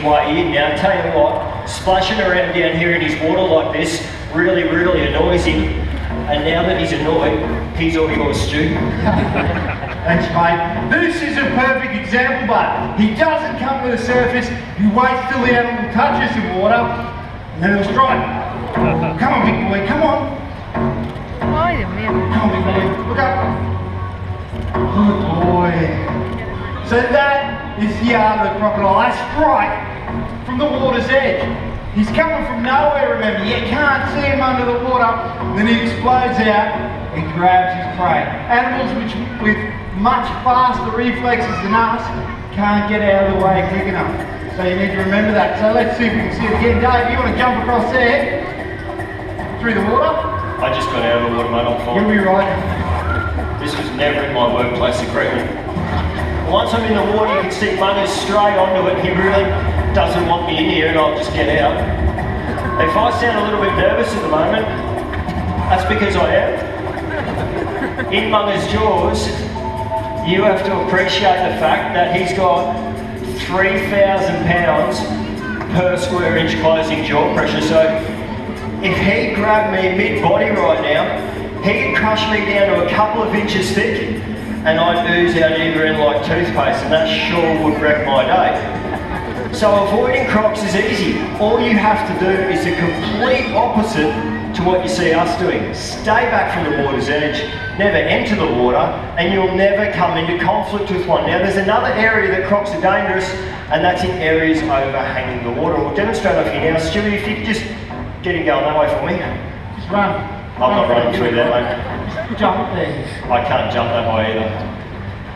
way in. Now, I tell you what, splashing around down here in his water like this really, really annoys him. And now that he's annoyed, he's all yours, Stu. Thanks, mate. This is a perfect example, but he doesn't come to the surface. He waits till the animal touches the water, and then he'll strike. Come on, big boy, come on. Ay, Dios mío. Come on, big boy, look up. Good boy. So that is the art of the crocodile. I strike from the water's edge. He's coming from nowhere, remember. You can't see him under the water. Then he explodes out and grabs his prey. Animals which with much faster reflexes than us can't get out of the way quick enough. So you need to remember that. So let's see if we can see it again. Dave, you want to jump across there? Through the water? I just got out of the water, mate, I'm fine. You'll be right. This was never in my workplace agreement. Once I'm in the water, you can see Muggers straight onto it. He really doesn't want me in here, and I'll just get out. If I sound a little bit nervous at the moment, that's because I am. In Mugger's jaws, you have to appreciate the fact that he's got 3,000 pounds per square inch closing jaw pressure. So if he grabbed me mid-body right now, he could crush me down to a couple of inches thick, and I'd ooze out either end like toothpaste, and that sure would wreck my day. So avoiding crocs is easy. All you have to do is the complete opposite to what you see us doing. Stay back from the water's edge, never enter the water, and you'll never come into conflict with one. Now there's another area that crocs are dangerous, and that's in areas overhanging the water. We'll demonstrate off here now. Stewie, if you could just get him going that way for me. Just run. I'm not running through that, mate. Jump there. I can't jump that way either.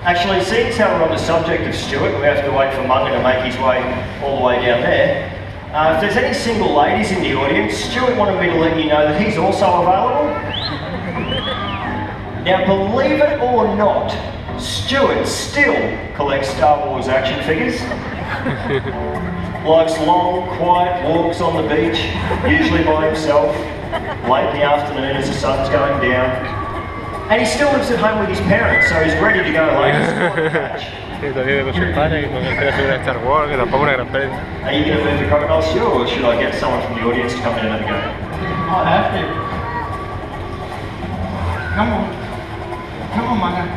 Actually, seeing as how we're on the subject of Stuart, we have to wait for Mugger to make his way all the way down there. If there's any single ladies in the audience, Stuart wanted me to let you know that he's also available. Now, believe it or not, Stuart still collects Star Wars action figures. Likes long, quiet walks on the beach, usually by himself, late in the afternoon as the sun's going down. And he still lives at home with his parents, so he's ready to go home. Sí, todavía con sus padres, con el precio de Star Wars, que tampoco una gran pérdida. Are you going to move the crocodile, Stuart, or should I get someone from the audience to come in and have a go? I have to. Come on. Come on, Mugger.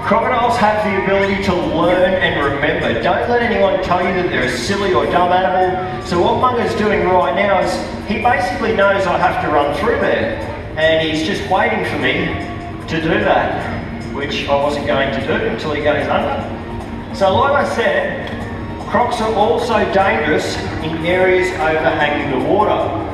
Crocodiles have the ability to learn and remember. Don't let anyone tell you that they're a silly or dumb animal. So what Mugger's doing right now is he basically knows I have to run through there. And he's just waiting for me to do that, which I wasn't going to do until he goes under. So like I said, crocs are also dangerous in areas overhanging the water.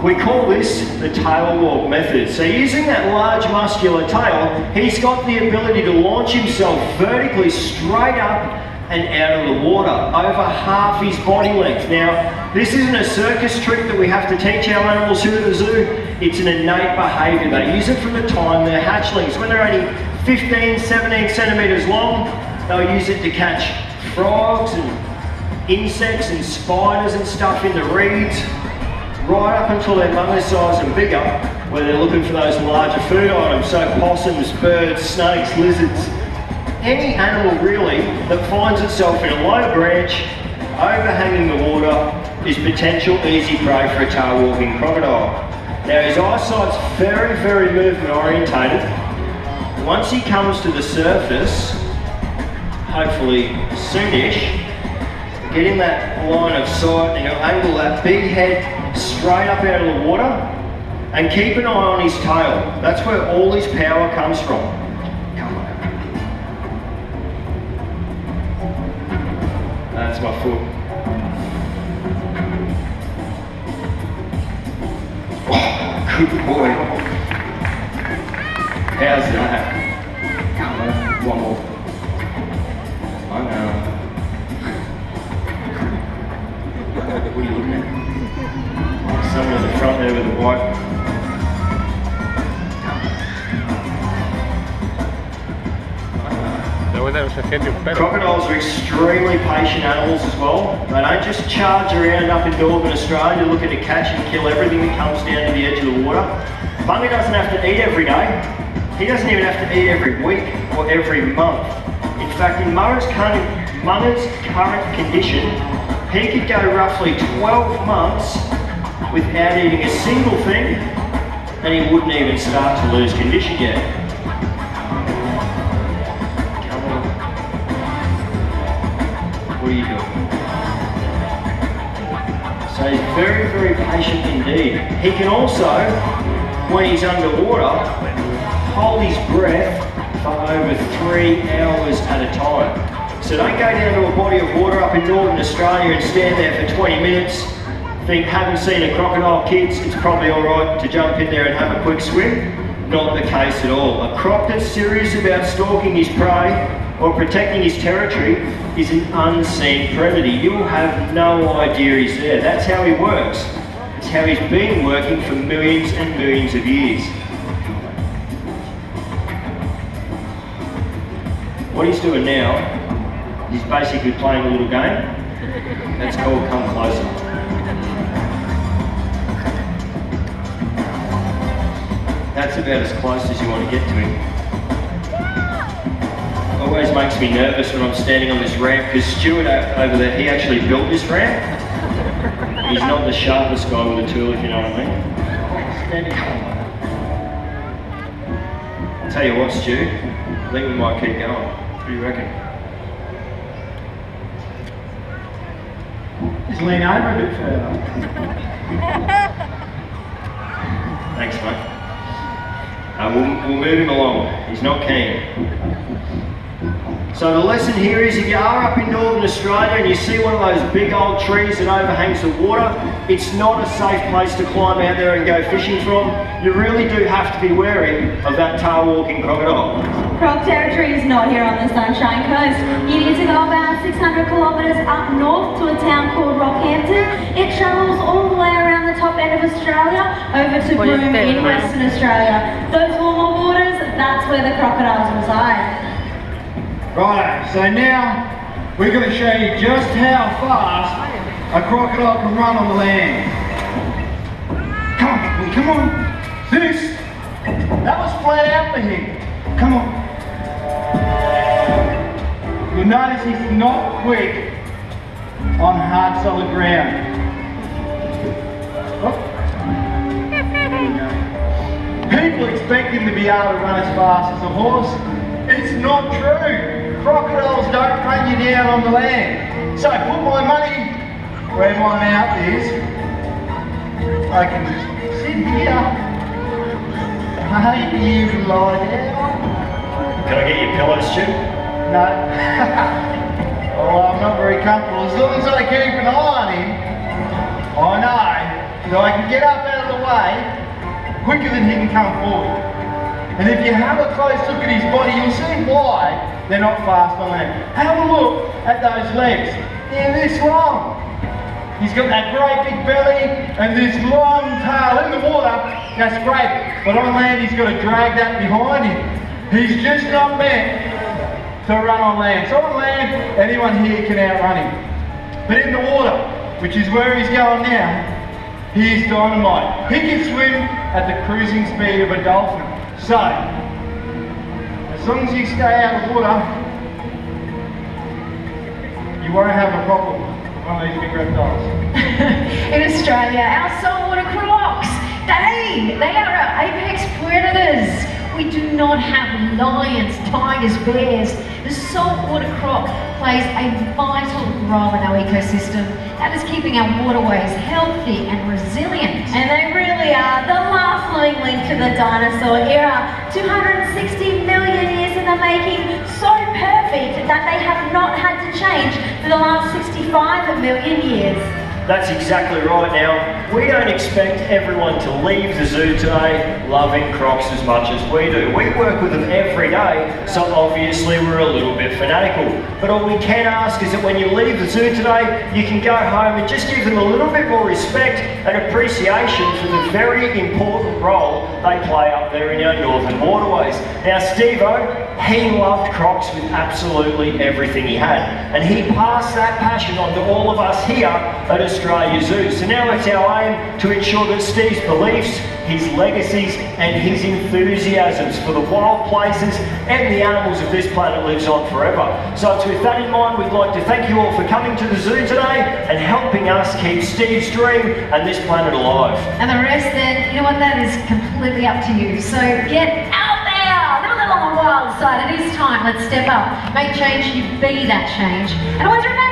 We call this the tail walk method. So using that large muscular tail, he's got the ability to launch himself vertically straight up and out of the water, over half his body length. Now, this isn't a circus trick that we have to teach our animals here at the zoo. It's an innate behaviour. They use it from the time they're hatchlings. When they're only 15, 17 centimetres long, they'll use it to catch frogs and insects and spiders and stuff in the reeds, right up until they're mother size and bigger, where they're looking for those larger food items, so possums, birds, snakes, lizards. Any animal really that finds itself in a low branch, overhanging the water, is potential easy prey for a tail walking crocodile. Now his eyesight's very, very movement orientated. Once he comes to the surface, hopefully soonish, get in that line of sight and he'll angle that big head straight up out of the water and keep an eye on his tail. That's where all his power comes from. That's my foot. Oh, good boy. How's that? Come on, one more. I know. What are you looking at? Someone in the front there with the white. Crocodiles are extremely patient animals as well. They don't just charge around up in northern Australia looking to catch and kill everything that comes down to the edge of the water. Bunga doesn't have to eat every day. He doesn't even have to eat every week or every month. In fact, in Munga's current condition, he could go roughly 12 months without eating a single thing, and he wouldn't even start to lose condition yet. Come on. What are you doing? So he's very, very patient indeed. He can also, when he's underwater, hold his breath for over 3 hours at a time. So don't go down to a body of water up in Northern Australia and stand there for 20 minutes. Think, haven't seen a crocodile, kids, it's probably alright to jump in there and have a quick swim. Not the case at all. A croc that's serious about stalking his prey or protecting his territory is an unseen predator. You will have no idea he's there. That's how he works. It's how he's been working for millions and millions of years. What he's doing now, he's basically playing a little game. That's called come closer. That's about as close as you want to get to him. Always makes me nervous when I'm standing on this ramp, because Stuart over there, he actually built this ramp. He's not the sharpest guy with a tool, if you know what I mean. I'll tell you what, Stu, I think we might keep going. What do you reckon? Just lean over a bit further. Thanks, mate. We'll move him along. He's not keen. So the lesson here is, if you are up in Northern Australia and you see one of those big old trees that overhangs the water, it's not a safe place to climb out there and go fishing from. You really do have to be wary of that tail-walking crocodile. Croc territory is not here on the Sunshine Coast. You need to go about 600 kilometres up north to a town called Rockhampton. It travels all the way around the top end of Australia over to Broome in Western Australia. Those warmer waters, that's where the crocodiles reside. Right, so now we're going to show you just how fast a crocodile can run on the land. Come on. This, that was flat out for him. Come on. You'll notice he's not quick on hard solid ground. Oh. People expect him to be able to run as fast as a horse. It's not true. Crocodiles don't run you down on the land. So put my money where my mouth is. I can sit here. Maybe you can lie down. Can I get your pillows, Stu? No. Oh, I'm not very comfortable. As long as I keep an eye on him, I know that I can get up out of the way quicker than he can come forward. And if you have a close look at his body, you'll see why they're not fast on land. Have a look at those legs. They're this long. He's got that great big belly and this long tail. In the water, that's great. But on land, he's got to drag that behind him. He's just not meant to run on land. So on land, anyone here can outrun him. But in the water, which is where he's going now, he's dynamite. He can swim at the cruising speed of a dolphin. So, as long as you stay out of water, you won't have a problem with one of these big reptiles. In Australia, our saltwater crocs, they are our apex predators. We do not have lions, tigers, bears. The saltwater croc plays a vital role in our ecosystem. That is keeping our waterways healthy and resilient. And they really are the last living link to the dinosaur era. 260 million years in the making, so perfect that they have not had to change for the last 65 million years. That's exactly right. Now, we don't expect everyone to leave the zoo today loving crocs as much as we do. We work with them every day, so obviously we're a little bit fanatical. But all we can ask is that when you leave the zoo today, you can go home and just give them a little bit more respect and appreciation for the very important role they play up there in our northern waterways. Now, Steve-O, he loved crocs with absolutely everything he had. And he passed that passion on to all of us here at Espectáculo. Australia Zoo. So now it's our aim to ensure that Steve's beliefs, his legacies and his enthusiasms for the wild places and the animals of this planet lives on forever. So it's with that in mind we'd like to thank you all for coming to the zoo today and helping us keep Steve's dream and this planet alive. And the rest then, you know what, that is completely up to you. So get out there, live a little on the wild side. It is time, let's step up, make change, you be that change. And always remember,